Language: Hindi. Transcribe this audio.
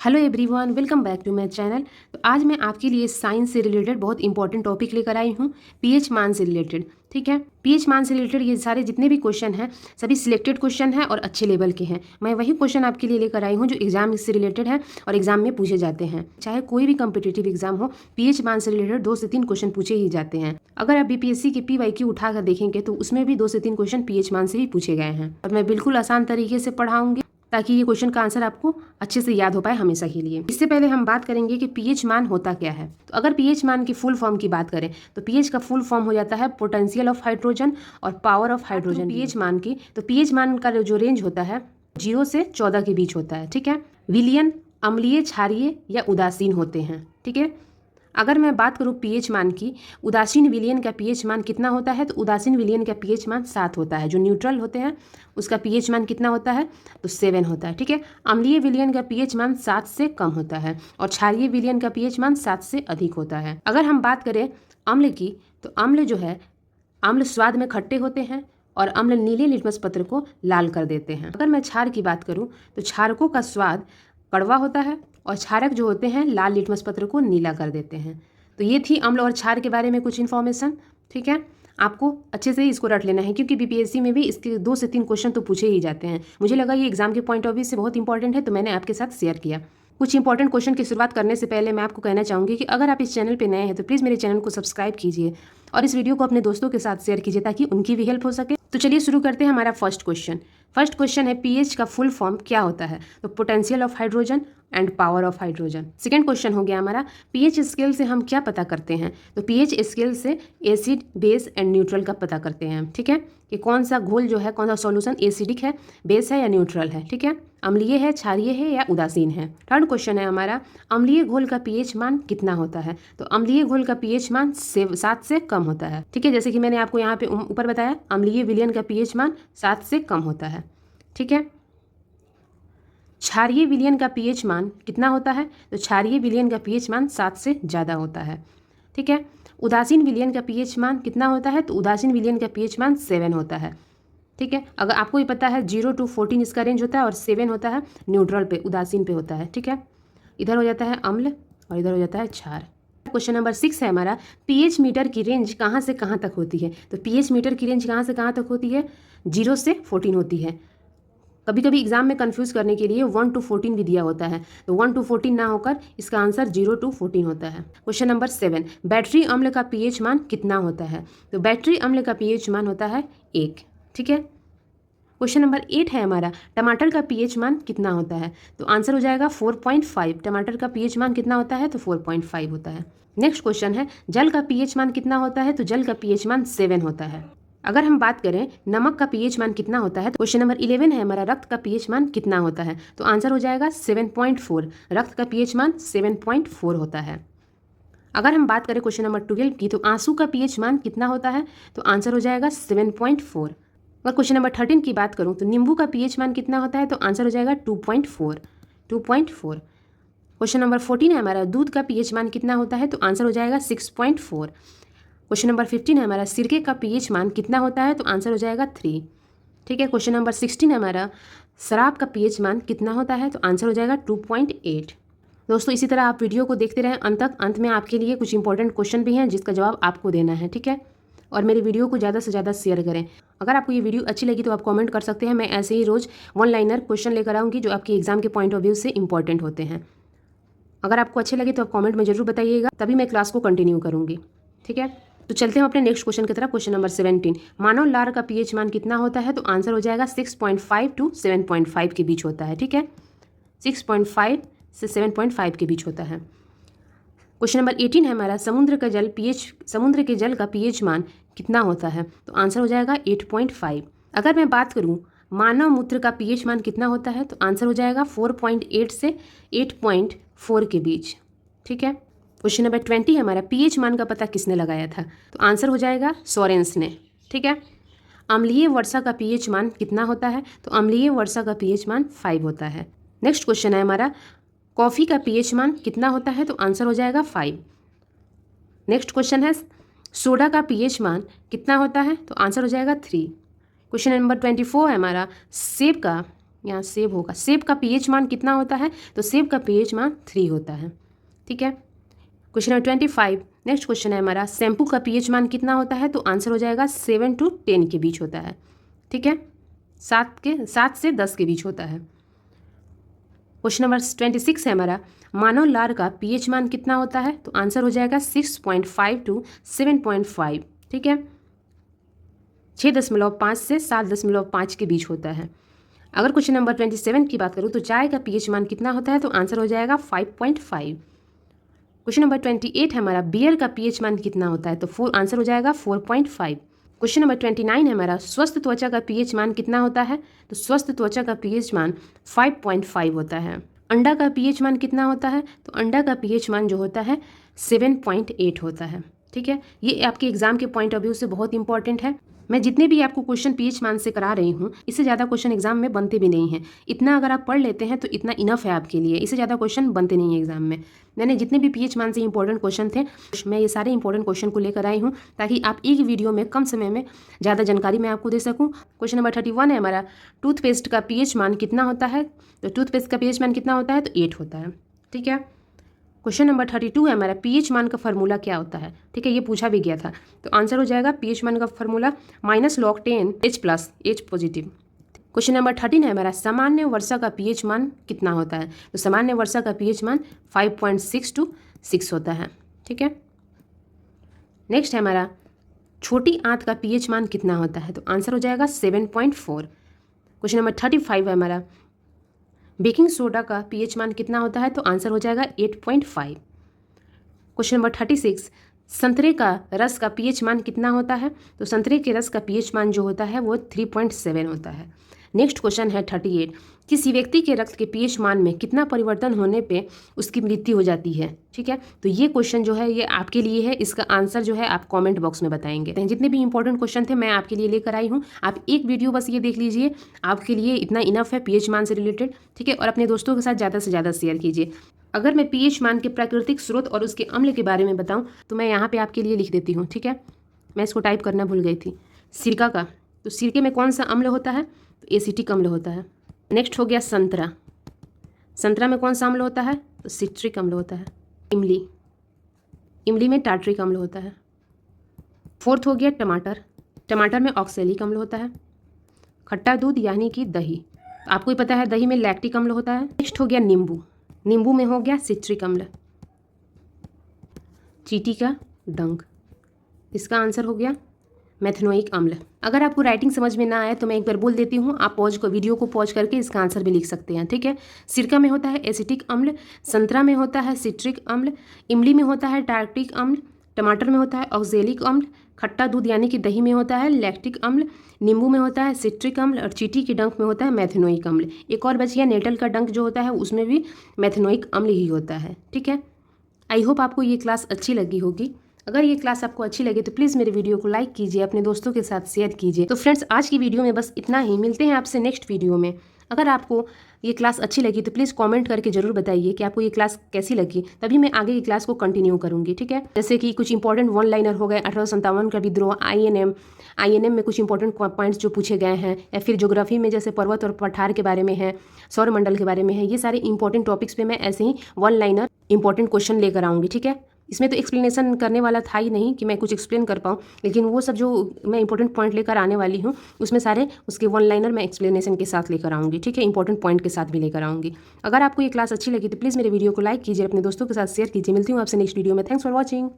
Hello everyone, welcome back to my channel. तो आज मैं आपके लिए साइंस से रिलेटेड बहुत इंपॉर्टेंट टॉपिक लेकर आई हूँ, पीएच मान से रिलेटेड। ठीक है, पीएच मान से रिलेटेड ये सारे जितने भी क्वेश्चन हैं सभी सिलेक्टेड क्वेश्चन हैं और अच्छे लेवल के हैं। मैं वही क्वेश्चन आपके लिए लेकर आई हूँ जो एग्जाम से रिलेटेड है और एग्जाम में पूछे जाते हैं। चाहे कोई भी कॉम्पिटेटिव एग्जाम हो, पीएच मान से रिलेटेड 2 से 3 क्वेश्चन पूछे ही जाते हैं। अगर आप बीपीएससी के पीवाईक्यू उठाकर देखेंगे तो उसमें भी 2 से 3 क्वेश्चन पीएच मान से ही पूछे गए हैं। और मैं बिल्कुल आसान तरीके से पढ़ाऊंगी ताकि ये क्वेश्चन का आंसर आपको अच्छे से याद हो पाए हमेशा के लिए। इससे पहले हम बात करेंगे कि पीएच मान होता क्या है। तो अगर पीएच मान की फुल फॉर्म की बात करें तो पीएच का फुल फॉर्म हो जाता है पोटेंशियल ऑफ हाइड्रोजन और पावर ऑफ हाइड्रोजन। पीएच मान की तो पीएच मान का जो रेंज होता है 0 से 14 के बीच होता है। ठीक है, विलियन, अम्लीय, क्षारीय या उदासीन होते हैं। ठीक है, अगर मैं बात करूं पीएच मान की, उदासीन विलयन का पीएच मान कितना होता है, तो उदासीन विलयन का पीएच मान 7 होता है। जो न्यूट्रल होते हैं उसका पीएच मान कितना होता है, तो 7 होता है। ठीक है, अम्लीय विलयन का पीएच मान 7 से कम होता है और क्षारीय विलयन का पीएच मान 7 से अधिक होता है। अगर हम बात करें अम्ल की, तो अम्ल जो है, अम्ल स्वाद में खट्टे होते हैं और अम्ल नीले लिटमस पत्र को लाल कर देते हैं। अगर मैं क्षार की बात करूं तो क्षारकों का स्वाद कड़वा होता है और क्षारक जो होते हैं लाल लिटमस पत्र को नीला कर देते हैं। तो ये थी अम्ल और क्षार के बारे में कुछ इन्फॉर्मेशन। ठीक है, आपको अच्छे से इसको रट लेना है क्योंकि बीपीएससी में भी इसके 2 से 3 क्वेश्चन तो पूछे ही जाते हैं। मुझे लगा ये एग्जाम के पॉइंट ऑफ व्यू से बहुत इंपॉर्टेंट है तो मैंने आपके साथ शेयर किया। कुछ इंपॉर्टेंट क्वेश्चन की शुरुआत करने से पहले मैं आपको कहना चाहूँगी कि अगर आप इस चैनल पर नए हैं तो प्लीज़ मेरे चैनल को सब्सक्राइब कीजिए और इस वीडियो को अपने दोस्तों के साथ शेयर कीजिए ताकि उनकी भी हेल्प हो सके। तो चलिए शुरू करते हैं हमारा फर्स्ट क्वेश्चन है पीएच का फुल फॉर्म क्या होता है, तो potential of hydrogen and power of hydrogen. Second question हो गया हमारा पीएच स्केल से हम क्या पता करते हैं, तो पीएच स्केल से एसिड, बेस एंड न्यूट्रल का पता करते हैं। ठीक है, कि कौन सा घोल जो है, कौन सा सॉल्यूशन एसिडिक है, बेस है या न्यूट्रल है। ठीक है, अम्लीय है, क्षारीय है या उदासीन है। थर्ड क्वेश्चन है हमारा अम्लीय घोल का पीएच मान कितना होता है, तो अम्लीय घोल का पीएच मान 7 से कम होता है। ठीक है, जैसे कि मैंने आपको यहाँ पे ऊपर बताया अम्लीय विलयन का पीएच मान 7 से कम होता है। ठीक है, क्षारीय विलयन का पीएच मान कितना होता है, तो क्षारीय विलयन का पीएच मान 7 से ज़्यादा होता है। ठीक है, उदासीन विलयन का पीएच मान कितना होता है, तो उदासीन विलयन का पीएच मान 7 होता है। ठीक है, अगर आपको ये पता है 0 to 14 इसका रेंज होता है और 7 होता है न्यूट्रल पे, उदासीन पे होता है। ठीक है, इधर हो जाता है अम्ल और इधर हो जाता है क्षार। क्वेश्चन नंबर 6 है हमारा पीएच मीटर की रेंज कहाँ से कहाँ तक होती है, तो पीएच मीटर की रेंज कहाँ से कहाँ तक होती है, 0 से 14 होती है। कभी कभी एग्जाम में कंफ्यूज करने के लिए 1 to 14 भी दिया होता है, तो 1 to 14 ना होकर इसका आंसर 0 to 14 होता है। क्वेश्चन नंबर 7 बैटरी अम्ल का पीएच मान कितना होता है, तो बैटरी अम्ल का पीएच मान होता है 1। ठीक है, क्वेश्चन नंबर 8 है हमारा टमाटर का पीएच मान कितना होता है, तो आंसर हो जाएगा 4.5। टमाटर का पीएच मान कितना होता है, तो 4.5 होता है। नेक्स्ट क्वेश्चन है जल का पीएच मान कितना होता है, तो जल का पीएच मान 7 होता है। अगर हम बात करें नमक का पीएच मान कितना होता है, तो क्वेश्चन नंबर 11 है हमारा रक्त का पीएच मान कितना होता है, तो आंसर हो जाएगा 7.4। रक्त का पीएच मान 7.4 होता है। अगर हम बात करें क्वेश्चन नंबर 12 की, तो आंसू का पीएच मान कितना होता है, तो आंसर हो जाएगा 7.4। अगर क्वेश्चन नंबर 13 की बात करूं तो नींबू का पीएच मान कितना होता है, तो आंसर हो जाएगा 2.4। क्वेश्चन नंबर 14 है हमारा दूध का पीएच मान कितना होता है, तो आंसर हो जाएगा 6.4। क्वेश्चन नंबर 15 है हमारा सिरके का पीएच मान कितना होता है, तो आंसर हो जाएगा 3। ठीक है, क्वेश्चन नंबर 16 है हमारा शराब का पीएच मान कितना होता है, तो आंसर हो जाएगा 2.8। दोस्तों इसी तरह आप वीडियो को देखते रहें अंत तक। अंत में आपके लिए कुछ इंपॉर्टेंट क्वेश्चन भी हैं जिसका जवाब आपको देना है। ठीक है, और मेरी वीडियो को ज़्यादा से ज़्यादा शेयर करें। अगर आपको ये वीडियो अच्छी लगी तो आप कमेंट कर सकते हैं। मैं ऐसे ही रोज़ 1 लाइनर क्वेश्चन लेकर आऊँगी जो आपके एग्जाम के पॉइंट ऑफ व्यू से इंपॉर्टेंट होते हैं। अगर आपको अच्छे लगे तो आप कमेंट में जरूर बताइएगा, तभी मैं क्लास को कंटिन्यू करूँगी। ठीक है, तो चलते हैं अपने नेक्स्ट क्वेश्चन की तरफ। क्वेश्चन नंबर 17 मानव लार का पीएच मान कितना होता है, तो आंसर हो जाएगा 6.5 to 7.5 के बीच होता है। ठीक है, 6.5 से 7.5 के बीच होता है। क्वेश्चन नंबर 18 है हमारा समुद्र के जल का पीएच मान कितना होता है, तो आंसर हो जाएगा 8.5। अगर मैं बात करूं मानव मूत्र का पीएच मान कितना होता है, तो आंसर हो जाएगा 4.8 से 8.4 के बीच। ठीक है, क्वेश्चन नंबर 20 है हमारा पीएच मान का पता किसने लगाया था, तो आंसर हो जाएगा सोरेंस ने। ठीक है, अम्लीय वर्षा का पीएच मान कितना होता है, तो अम्लीय वर्षा का पीएच मान 5 होता है। नेक्स्ट क्वेश्चन है हमारा कॉफ़ी का पीएच मान कितना होता है, तो आंसर हो जाएगा 5। नेक्स्ट क्वेश्चन है सोडा का पीएच मान कितना होता है, तो आंसर हो जाएगा 3। क्वेश्चन नंबर 24 है हमारा सेब का यहाँ सेब होगा। सेब का पीएच मान कितना होता है? तो सेब का पीएच मान 3 होता है। ठीक है। क्वेश्चन नंबर 25, नेक्स्ट क्वेश्चन है हमारा, शैम्पू का पीएच मान कितना होता है? तो आंसर हो जाएगा 7 to 10 के बीच होता है। ठीक है, 7 से 10 के बीच होता है। क्वेश्चन नंबर 26 है हमारा, मानव लार का पीएच मान कितना होता है? तो आंसर हो जाएगा 6.5 to 7.5। ठीक है, 6.5 से 7.5 के बीच होता है। अगर क्वेश्चन नंबर 27 की बात करूँ तो चाय का पीएच मान कितना होता है? तो आंसर हो जाएगा 5.5। क्वेश्चन नंबर 28 है हमारा, बियर का पीएच मान कितना होता है? तो आंसर हो जाएगा 4.5। क्वेश्चन नंबर 29 है हमारा, स्वस्थ त्वचा का पीएच मान कितना होता है? तो स्वस्थ त्वचा का पीएच मान 5.5 होता है। अंडा का पीएच मान कितना होता है? तो अंडा का पीएच मान जो होता है 7.8 होता है। ठीक है, ये आपके एग्जाम के पॉइंट ऑफ व्यू से बहुत इंपॉर्टेंट है। मैं जितने भी आपको क्वेश्चन पीएच मान से करा रही हूँ, इससे ज़्यादा क्वेश्चन एग्जाम में बनते भी नहीं हैं। इतना अगर आप पढ़ लेते हैं तो इतना इनफ है आपके लिए, इससे ज़्यादा क्वेश्चन बनते नहीं हैं एग्जाम में। मैंने जितने भी पीएच मान से इंपॉर्टेंट क्वेश्चन थे, मैं ये सारे इंपॉर्टेंट क्वेश्चन को लेकर आई हूँ ताकि आप एक वीडियो में कम समय में ज़्यादा जानकारी मैं आपको दे सकूँ। क्वेश्चन नंबर 31 है हमारा, टूथपेस्ट का पीएच मान कितना होता है? तो टूथपेस्ट का पीएच मान कितना होता है? तो 8 होता है। ठीक है। क्वेश्चन नंबर 32 है हमारा, पीएच मान का फार्मूला क्या होता है? ठीक है, ये पूछा भी गया था। तो आंसर हो जाएगा पीएच मान का formula -log10 H+H positive. Question number 13 है हमारा, सामान्य वर्षा का पीएच मान कितना होता है? तो सामान्य वर्षा का पीएच मान 5.6 to 6 होता है। ठीक है। नेक्स्ट है हमारा, छोटी आंत का पीएच मान कितना होता है? तो आंसर हो जाएगा 7.4। क्वेश्चन नंबर 35 है हमारा, बेकिंग सोडा का पीएच मान कितना होता है? तो आंसर हो जाएगा 8.5। क्वेश्चन नंबर 36, संतरे का रस का पीएच मान कितना होता है? तो संतरे के रस का पीएच मान जो होता है वो 3.7 होता है। नेक्स्ट क्वेश्चन है 38, किसी व्यक्ति के रक्त के पीएच मान में कितना परिवर्तन होने पे उसकी मृत्यु हो जाती है? ठीक है, तो ये क्वेश्चन जो है ये आपके लिए है। इसका आंसर जो है आप कमेंट बॉक्स में बताएंगे। जितने भी इंपॉर्टेंट क्वेश्चन थे मैं आपके लिए लेकर आई हूँ। आप एक वीडियो बस ये देख लीजिए, आपके लिए इतना इनफ है पीएच मान से रिलेटेड। ठीक है, और अपने दोस्तों के साथ ज़्यादा से ज़्यादा शेयर कीजिए। अगर मैं पीएच मान के प्राकृतिक स्रोत और उसके अम्ल के बारे में बताऊँ तो मैं यहाँ पर आपके लिए लिख देती हूँ। ठीक है, मैं इसको टाइप करना भूल गई थी। सिरका का, तो सिरके में कौन सा अम्ल होता है? तो एसिटिक अम्ल होता है। नेक्स्ट हो गया संतरा, संतरा में कौन सा अम्ल होता है? तो सिट्रिक अम्ल होता है। इमली, इमली में टार्ट्रिक अम्ल होता है। फोर्थ हो गया टमाटर, टमाटर में ऑक्सैलिक अम्ल होता है। खट्टा दूध यानी कि दही, आपको ही पता है दही में लैक्टिक अम्ल होता है। नेक्स्ट हो गया नींबू, नींबू में हो गया सिट्रिक अम्ल। चींटी का डंक, इसका आंसर हो गया मेथनोइक अम्ल। अगर आपको राइटिंग समझ में ना आए तो मैं एक बार बोल देती हूँ, आप वीडियो को पॉज करके इसका आंसर भी लिख सकते हैं। ठीक है, सिरका में होता है एसिटिक अम्ल, संतरा में होता है सिट्रिक अम्ल, इमली में होता है टार्ट्रिक अम्ल, टमाटर में होता है ऑक्सैलिक अम्ल, खट्टा दूध यानी कि दही में होता है लैक्टिक अम्ल, नींबू में होता है सिट्रिक अम्ल और चींटी के डंक में होता है मेथनोइक अम्ल। एक और बच गया नेटल का डंक जो होता है उसमें भी मेथनोइक अम्ल ही होता है। ठीक है, आई होप आपको ये क्लास अच्छी लगी होगी। अगर ये क्लास आपको अच्छी लगे तो प्लीज़ मेरे वीडियो को लाइक कीजिए, अपने दोस्तों के साथ शेयर कीजिए। तो फ्रेंड्स, आज की वीडियो में बस इतना ही। मिलते हैं आपसे नेक्स्ट वीडियो में। अगर आपको ये क्लास अच्छी लगी तो प्लीज़ कमेंट करके जरूर बताइए कि आपको ये क्लास कैसी लगी, तभी मैं आगे की क्लास को कंटिन्यू करूँगी। ठीक है, जैसे कि कुछ इंपॉर्टेंट वन लाइनर हो गए, 1857 का विद्रोह, आईएनएम में कुछ इंपॉर्टेंट पॉइंट्स जो पूछे गए हैं, या फिर ज्योग्राफी में जैसे पर्वत और पठार के बारे में है, सौरमंडल के बारे में है। ये सारे इंपॉर्टेंट टॉपिक्स पे मैं ऐसे ही वन लाइनर इंपॉर्टेंट क्वेश्चन लेकर आऊँगी। ठीक है, इसमें तो एक्सप्लेनेशन करने वाला था ही नहीं कि मैं कुछ एक्सप्लेन कर पाऊँ, लेकिन वो सब जो मैं इंपॉर्टेंट पॉइंट लेकर आने वाली हूँ उसमें सारे उसके वन लाइनर मैं एक्सप्लेनेशन के साथ लेकर आऊँगी। ठीक है, इंपॉर्टेंट पॉइंट के साथ भी लेकर आऊँगी। अगर आपको ये क्लास अच्छी लगी तो प्लीज़ मेरे वीडियो को लाइक कीजिए, अपने दोस्तों के साथ शेयर कीजिए। मिलती हूँ आपसे नेक्स्ट वीडियो में। Thanks for watching.